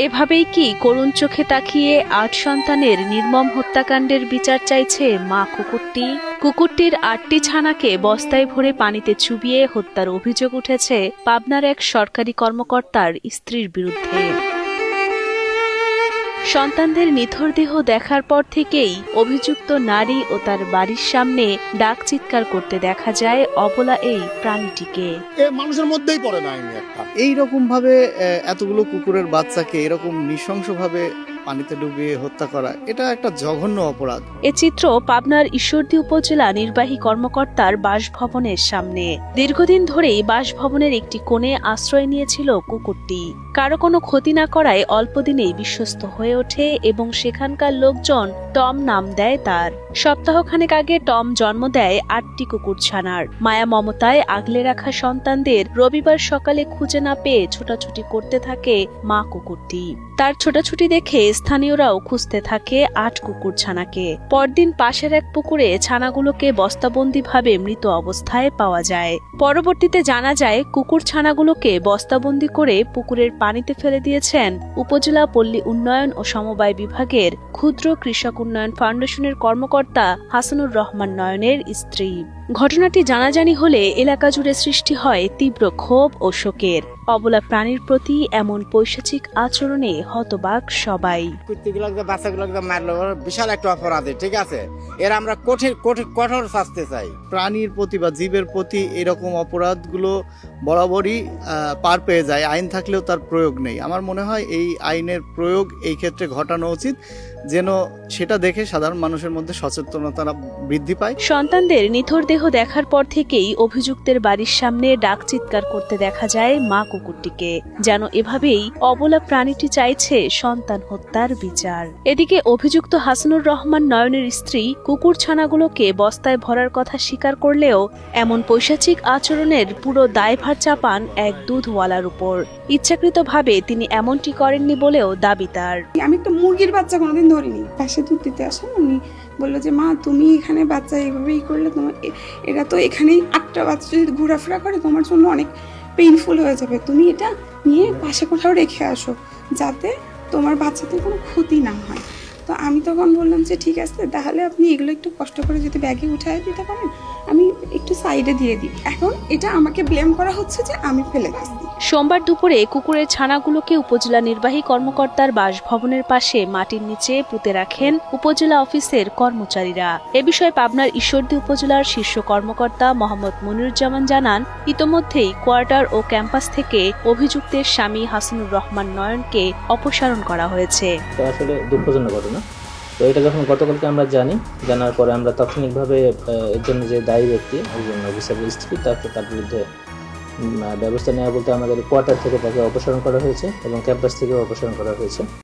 এভাবেই কি করুণ চোখে তাকিয়ে ৮ সন্তানের নির্মম হত্যাকাণ্ডের বিচার চাইছে মা কুকুরটি? কুকুরটির ৮টি ছানাকে বস্তায় ভরে পানিতে চুবিয়ে হত্যার অভিযোগ উঠেছে পাবনার এক সরকারি কর্মকর্তার স্ত্রীর বিরুদ্ধে। সন্তানদের নিথর দেহ দেখার পর থেকেই অভিযুক্ত নারী ও তার বাড়ির সামনে ডাক চিৎকার করতে দেখা যায় অবলা এই প্রাণীটিকে। মানুষের মধ্যেই পড়ে না এইরকম ভাবে এতগুলো কুকুরের বাচ্চাকে এরকম নৃশংসভাবে পানিতে ডুবিয়ে হত্যা করা, এটা একটা জঘন্য অপরাধ। এ চিত্র পাবনার ঈশ্বরদী উপজেলা নির্বাহী কর্মকর্তার বাসভবনের সামনে। দীর্ঘদিন ধরেই বাসভবনের একটি কোণে আশ্রয় নিয়েছিল কুকুরটি। কারো কোনো ক্ষতি না করায় অল্প দিনেই বিশ্বস্ত হয়ে ওঠে এবং সেখানকার লোকজন টম নাম দেয় তার। সপ্তাহখানেক আগে টম জন্ম দেয় ৮টি কুকুর ছানার। মায়া মমতায় আগলে রাখা সন্তানদের রবিবার সকালে খুঁজে না পেয়ে ছোটাছুটি করতে থাকে মা কুকুরটি। তার ছোটাছুটি দেখে স্থানীয়রাও খুঁজতে থাকে ৮ কুকুর ছানাকে। পরদিন পাশের এক পুকুরে ছানাগুলোকে বস্তাবন্দিভাবে মৃত অবস্থায় পাওয়া যায়। পরবর্তীতে জানা যায় কুকুর ছানাগুলোকে বস্তাবন্দি করে পুকুরের পানিতে ফেলে দিয়েছেন উপজেলা পল্লী উন্নয়ন ও সমবায় বিভাগের ক্ষুদ্র কৃষক উন্নয়ন ফাউন্ডেশনের কর্মকর্তা হাসানুর রহমান নয়নের স্ত্রী। ঘটনাটি জানাজানি হলে এলাকা জুড়ে সৃষ্টি হয় তীব্র ক্ষোভ ও শোকের। অবলা প্রাণীর প্রতি এমন পৈশাচিক আচরণে হতবাক সবাই। বাচ্চাগুলোকে মারলো বিশাল একটা অপরাধ, ঠিক আছে, এর আমরা কঠোর শাস্তি চাই। প্রাণীর প্রতি বা জীবের প্রতি এরকম অপরাধগুলো বরাবরই পার পেয়ে যায়। আইন থাকলেও তার প্রয়োগ নেই। আমার মনে হয় এই আইনের প্রয়োগ এই ক্ষেত্রে ঘটানো উচিত, যেন সেটা দেখে সাধারণ মানুষের মধ্যে সচেতনতা বৃদ্ধি পায়। সন্তানদের নিথর দেহ দেখার পর থেকেই অভিযুক্তের বাড়ির সামনে ডাক চিৎকার করতে দেখা যায় মা কুকুরটিকে, যেন এভাবেই অবলা প্রাণীটি চাইছে সন্তান হত্যার বিচার। এদিকে অভিযুক্ত হাসানুর রহমান নয়নের স্ত্রী কুকুর ছানাগুলোকে বস্তায় ভরার কথা স্বীকার করলেও এমন পৈশাচিক আচরণের পুরো দায়ভার চাপান এক দুধওয়ালার উপর। ইচ্ছাকৃতভাবে তিনি এমনটি করেননি বলেও দাবি তার। আমি একটা মুরগির বাচ্চা কোনোদিন ধরিনি। পাশে দুধ দিতে আসেন, উনি বললো যে মা তুমি এখানে বাচ্চা এইভাবেই করলে তোমার এরা তো এখানেই ৮টা বাচ্চা যদি ঘোরাফেরা করে তোমার জন্য অনেক পেইনফুল হয়ে যাবে, তুমি এটা নিয়ে পাশে কোথাও রেখে আসো যাতে তোমার বাচ্চাদের কোনো ক্ষতি না হয়। তো আমি তখন বললাম যে ঠিক আছে, তাহলে আপনি এগুলো একটু কষ্ট করে যদি ব্যাগে উঠায় দিতে পারেন আমি একটু সাইডে দিয়ে দিই। এখন এটা আমাকে ব্লেম করা হচ্ছে যে আমি ফেলে দিচ্ছি। সোমবার দুপুরে কুকুরের ছানাগুলোকে উপজেলা নির্বাহী কর্মকর্তার বাসভবনের পাশে মাটির নিচে পুঁতে রাখেন উপজেলা অফিসের কর্মচারীরা। এ বিষয়ে পাবনার ঈশ্বরদী উপজেলার শীর্ষ কর্মকর্তা মোহাম্মদ মনিরুজ্জামান জানান, ইতোমধ্যেই কোয়ার্টার ও ক্যাম্পাস থেকে অভিযুক্তের স্বামী হাসানুর রহমান নয়নকে অপসারণ করা হয়েছে। আসলে দুঃখজনক ঘটনা। তো এটা যখন গতকালকে আমরা জানার পরে আমরা তাৎক্ষণিকভাবে এর জন্য যে দায়ী ব্যক্তি একজন অফিসারের স্ত্রী তার বিরুদ্ধে ব্যবস্থা নেওয়া বলতে আমাদের কোয়ার্টার থেকে তাকে অপসারণ করা হয়েছে এবং ক্যাম্পাস থেকেও অপসারণ করা হয়েছে।